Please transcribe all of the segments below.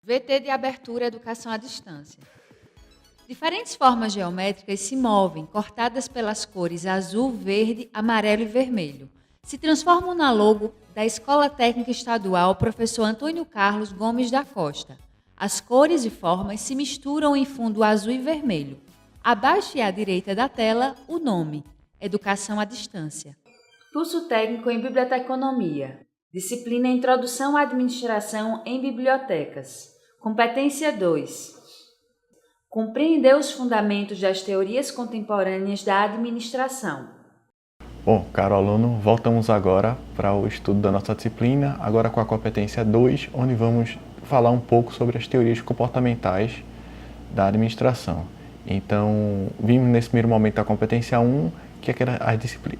VT de abertura Educação à Distância. Diferentes formas geométricas se movem, cortadas pelas cores azul, verde, amarelo e vermelho. Se transformam na logo da Escola Técnica Estadual Professor Antônio Carlos Gomes da Costa. As cores e formas se misturam em fundo azul e vermelho. Abaixo e à direita da tela, o nome: Educação à Distância. Curso técnico em Biblioteconomia. Disciplina Introdução à Administração em Bibliotecas. Competência 2. Compreender os fundamentos das teorias contemporâneas da administração. Bom, caro aluno, voltamos agora para o estudo da nossa disciplina, agora com a competência 2, onde vamos falar um pouco sobre as teorias comportamentais da administração. Então, vimos nesse primeiro momento a competência 1,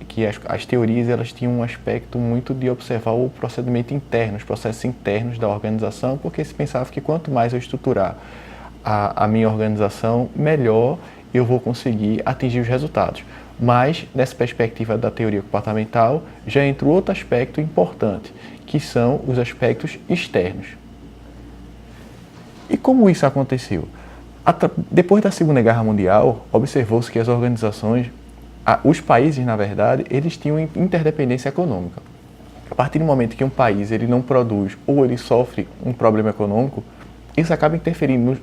que as teorias elas tinham um aspecto muito de observar o procedimento interno, os processos internos da organização, porque se pensava que quanto mais eu estruturar a minha organização, melhor eu vou conseguir atingir os resultados. Mas, nessa perspectiva da teoria comportamental, já entra outro aspecto importante, que são os aspectos externos. E como isso aconteceu? Depois da Segunda Guerra Mundial, observou-se que as organizações, os países, na verdade, eles tinham interdependência econômica. A partir do momento que um país ele não produz ou ele sofre um problema econômico, isso acaba interferindo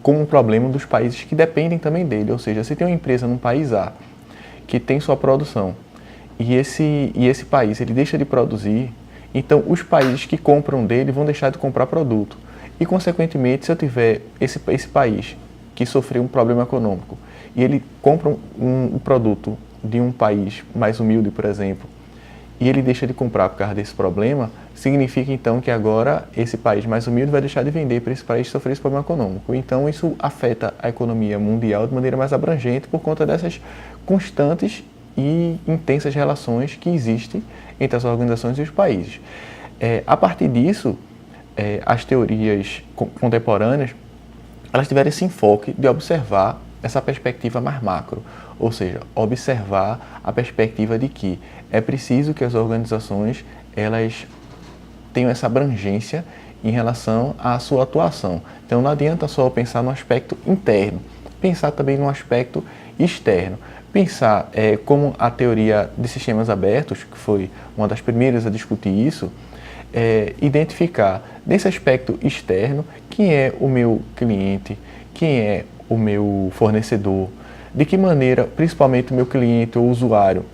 como um problema dos países que dependem também dele. Ou seja, se tem uma empresa num país A que tem sua produção e esse país ele deixa de produzir, então os países que compram dele vão deixar de comprar produto. E, consequentemente, se eu tiver esse país que sofreu um problema econômico e ele compra um produto de um país mais humilde, por exemplo, e ele deixa de comprar por causa desse problema, significa então que agora esse país mais humilde vai deixar de vender para esse país que sofreu esse problema econômico. Então isso afeta a economia mundial de maneira mais abrangente por conta dessas constantes e intensas relações que existem entre as organizações e os países. A partir disso, as teorias contemporâneas elas tiveram esse enfoque de observar essa perspectiva mais macro, ou seja, observar a perspectiva de que é preciso que as organizações elas tenham essa abrangência em relação à sua atuação. Então não adianta só pensar no aspecto interno, pensar também no aspecto externo. Pensar como a teoria de sistemas abertos, que foi uma das primeiras a discutir isso, identificar nesse aspecto externo quem é o meu cliente, quem é o meu fornecedor, de que maneira, principalmente o meu cliente ou usuário,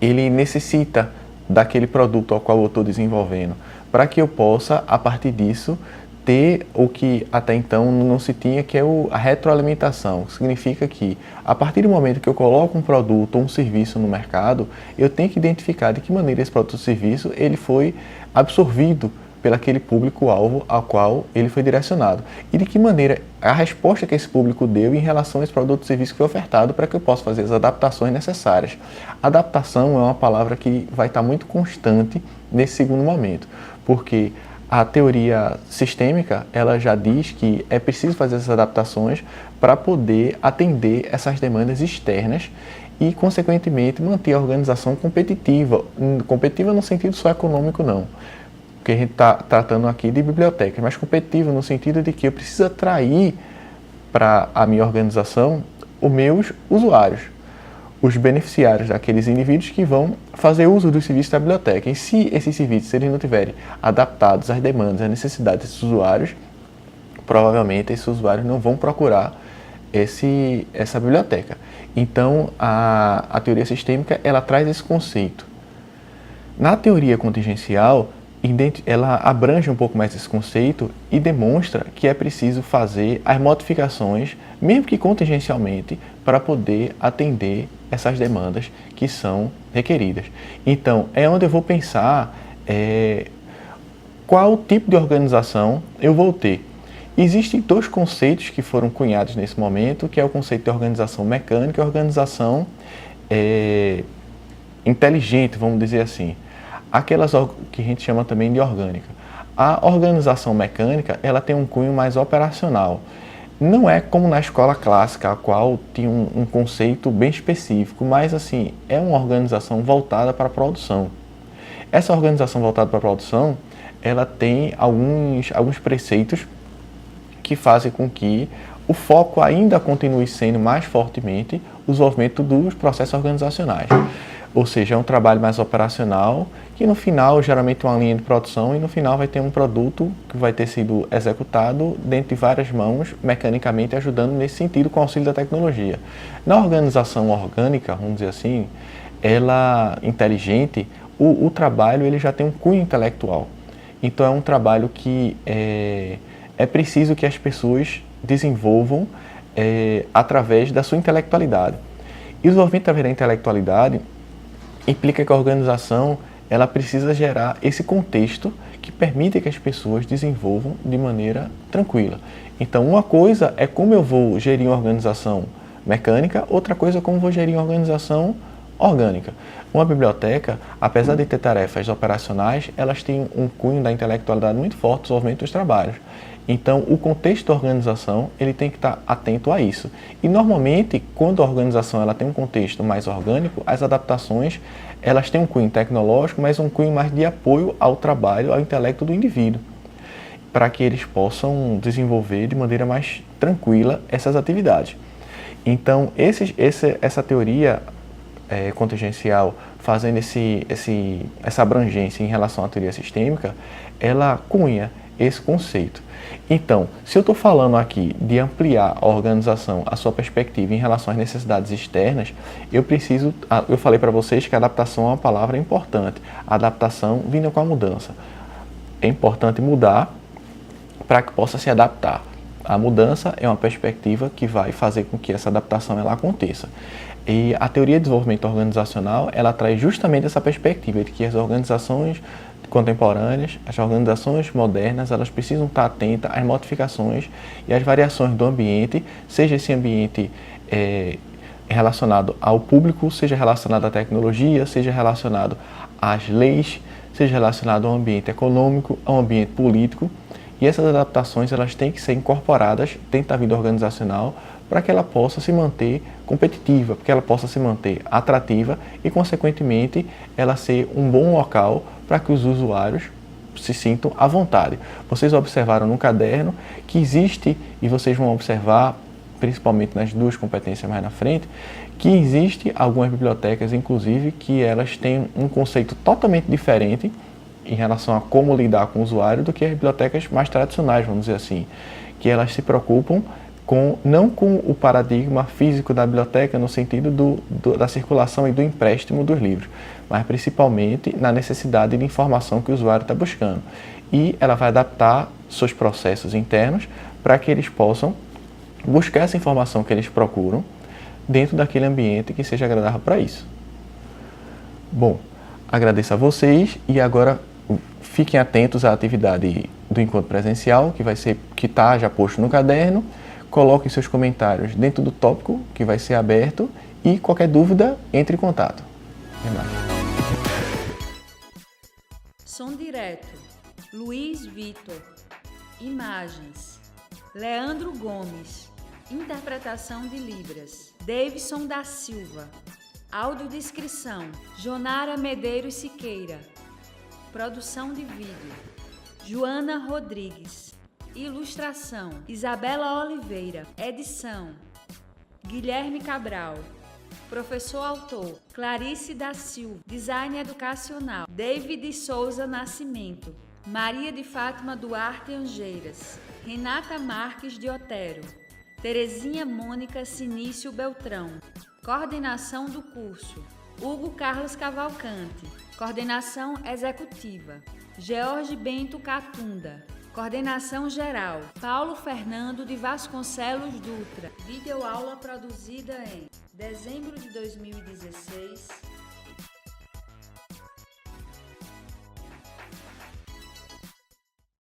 ele necessita daquele produto ao qual eu estou desenvolvendo, para que eu possa, a partir disso, ter o que até então não se tinha, que é a retroalimentação. Significa que, a partir do momento que eu coloco um produto ou um serviço no mercado, eu tenho que identificar de que maneira esse produto ou serviço ele foi absorvido pelaquele público-alvo ao qual ele foi direcionado. E de que maneira a resposta que esse público deu em relação a esse produto ou serviço que foi ofertado para que eu possa fazer as adaptações necessárias. Adaptação é uma palavra que vai estar muito constante nesse segundo momento, porque a teoria sistêmica ela já diz que é preciso fazer essas adaptações para poder atender essas demandas externas e, consequentemente, manter a organização competitiva. Competitiva no sentido só econômico, não. Porque a gente está tratando aqui de bibliotecas, mas competitiva no sentido de que eu preciso atrair para a minha organização os meus usuários, os beneficiários daqueles indivíduos que vão fazer uso dos serviços da biblioteca. E se esses serviços eles não estiverem adaptados às demandas, às necessidades desses usuários, provavelmente esses usuários não vão procurar essa biblioteca. Então, a teoria sistêmica ela traz esse conceito. Na teoria contingencial, ela abrange um pouco mais esse conceito e demonstra que é preciso fazer as modificações, mesmo que contingencialmente, para poder atender essas demandas que são requeridas. Então, é onde eu vou pensar qual tipo de organização eu vou ter. Existem dois conceitos que foram cunhados nesse momento, que é o conceito de organização mecânica e organização inteligente, vamos dizer assim. Aquelas que a gente chama também de orgânica. A organização mecânica, ela tem um cunho mais operacional. Não é como na escola clássica, a qual tinha um conceito bem específico, mas assim, é uma organização voltada para a produção. Essa organização voltada para a produção, ela tem alguns preceitos que fazem com que o foco ainda continue sendo mais fortemente o desenvolvimento dos processos organizacionais. Ou seja, é um trabalho mais operacional, que no final, geralmente uma linha de produção, e no final vai ter um produto que vai ter sido executado dentro de várias mãos, mecanicamente ajudando nesse sentido com o auxílio da tecnologia. Na organização orgânica, vamos dizer assim, ela inteligente, o trabalho ele já tem um cunho intelectual. Então é um trabalho que é preciso que as pessoas desenvolvam através da sua intelectualidade. E o desenvolvimento através da intelectualidade implica que a organização ela precisa gerar esse contexto que permite que as pessoas desenvolvam de maneira tranquila. Então, uma coisa é como eu vou gerir uma organização mecânica, outra coisa é como eu vou gerir uma organização orgânica. Uma biblioteca, apesar de ter tarefas operacionais, elas têm um cunho da intelectualidade muito forte no desenvolvimento dos trabalhos. Então, o contexto da organização, ele tem que estar atento a isso. E, normalmente, quando a organização ela tem um contexto mais orgânico, as adaptações, elas têm um cunho tecnológico, mas um cunho mais de apoio ao trabalho, ao intelecto do indivíduo, para que eles possam desenvolver de maneira mais tranquila essas atividades. Então, essa teoria contingencial, fazendo essa abrangência em relação à teoria sistêmica, ela cunha esse conceito. Então, se eu estou falando aqui de ampliar a organização, a sua perspectiva em relação às necessidades externas, eu falei para vocês que a adaptação é uma palavra importante. A adaptação vindo com a mudança. É importante mudar para que possa se adaptar. A mudança é uma perspectiva que vai fazer com que essa adaptação ela aconteça. E a teoria de desenvolvimento organizacional, ela traz justamente essa perspectiva de que as organizações contemporâneas, as organizações modernas, elas precisam estar atentas às modificações e às variações do ambiente, seja esse ambiente relacionado ao público, seja relacionado à tecnologia, seja relacionado às leis, seja relacionado ao ambiente econômico, ao ambiente político. E essas adaptações elas têm que ser incorporadas dentro da vida organizacional para que ela possa se manter competitiva, para que ela possa se manter atrativa e, consequentemente, ela ser um bom local para que os usuários se sintam à vontade. Vocês observaram no caderno que existe, e vocês vão observar, principalmente nas duas competências mais na frente, que existe algumas bibliotecas, inclusive, que elas têm um conceito totalmente diferente em relação a como lidar com o usuário do que as bibliotecas mais tradicionais, vamos dizer assim, que elas se preocupam não com o paradigma físico da biblioteca no sentido da circulação e do empréstimo dos livros, mas principalmente na necessidade de informação que o usuário está buscando. E ela vai adaptar seus processos internos para que eles possam buscar essa informação que eles procuram dentro daquele ambiente que seja agradável para isso. Bom, agradeço a vocês e agora fiquem atentos à atividade do encontro presencial, que está já posto no caderno. Coloquem seus comentários dentro do tópico que vai ser aberto e qualquer dúvida, entre em contato. Som direto, Luiz Vitor. Imagens, Leandro Gomes. Interpretação de Libras, Davidson da Silva. Audiodescrição, Jonara Medeiros Siqueira. Produção de vídeo, Joana Rodrigues. Ilustração, Isabela Oliveira. Edição, Guilherme Cabral. Professor autor, Clarice da Silva. Design educacional, David Souza Nascimento. Maria de Fátima Duarte Angeiras. Renata Marques de Otero. Terezinha Mônica Sinício Beltrão. Coordenação do curso, Hugo Carlos Cavalcante. Coordenação executiva, George Bento Catunda. Coordenação geral, Paulo Fernando de Vasconcelos Dutra. Videoaula produzida em dezembro de 2016,